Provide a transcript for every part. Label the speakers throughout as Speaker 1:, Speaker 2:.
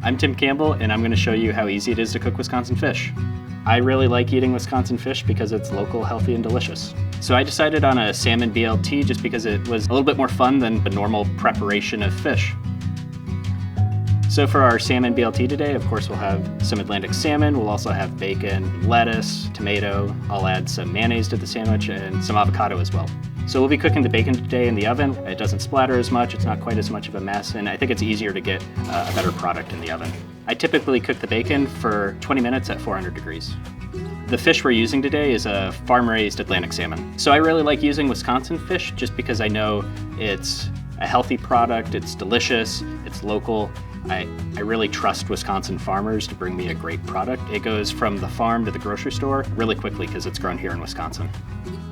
Speaker 1: I'm Tim Campbell, and I'm going to show you how easy it is to cook Wisconsin fish. I really like eating Wisconsin fish because it's local, healthy, and delicious. So I decided on a Salmon BLT just because it was a little bit more fun than the normal preparation of fish. So for our Salmon BLT today, of course, we'll have some Atlantic salmon. We'll also have bacon, lettuce, tomato. I'll add some mayonnaise to the sandwich and some avocado as well. So we'll be cooking the bacon today in the oven. It doesn't splatter as much, it's not quite as much of a mess, and I think it's easier to get a better product in the oven. I typically cook the bacon for 20 minutes at 400 degrees. The fish we're using today is a farm-raised Atlantic salmon. So I really like using Wisconsin fish just because I know it's a healthy product, it's delicious, it's local. I really trust Wisconsin farmers to bring me a great product. It goes from the farm to the grocery store really quickly because it's grown here in Wisconsin.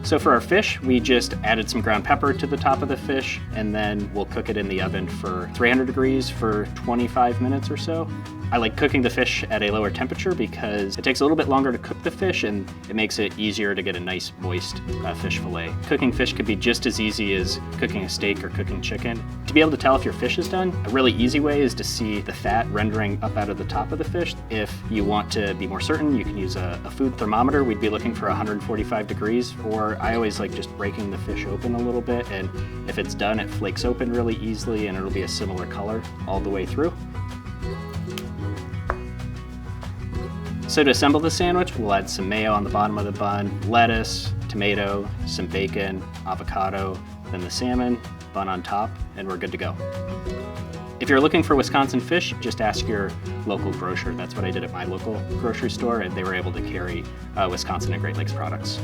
Speaker 1: So for our fish, we just added some ground pepper to the top of the fish, and then we'll cook it in the oven for 300 degrees for 25 minutes or so. I like cooking the fish at a lower temperature because it takes a little bit longer to cook the fish, and it makes it easier to get a nice moist fish fillet. Cooking fish could be just as easy as cooking a steak or cooking chicken. To be able to tell if your fish is done, a really easy way is to see the fat rendering up out of the top of the fish. If you want to be more certain, you can use a food thermometer. We'd be looking for 145 degrees, or I always like just breaking the fish open a little bit, and if it's done, it flakes open really easily and it'll be a similar color all the way through. So to assemble the sandwich, we'll add some mayo on the bottom of the bun, lettuce, tomato, some bacon, avocado, then the salmon, bun on top, and we're good to go. If you're looking for Wisconsin fish, just ask your local grocer. That's what I did at my local grocery store, and they were able to carry Wisconsin and Great Lakes products.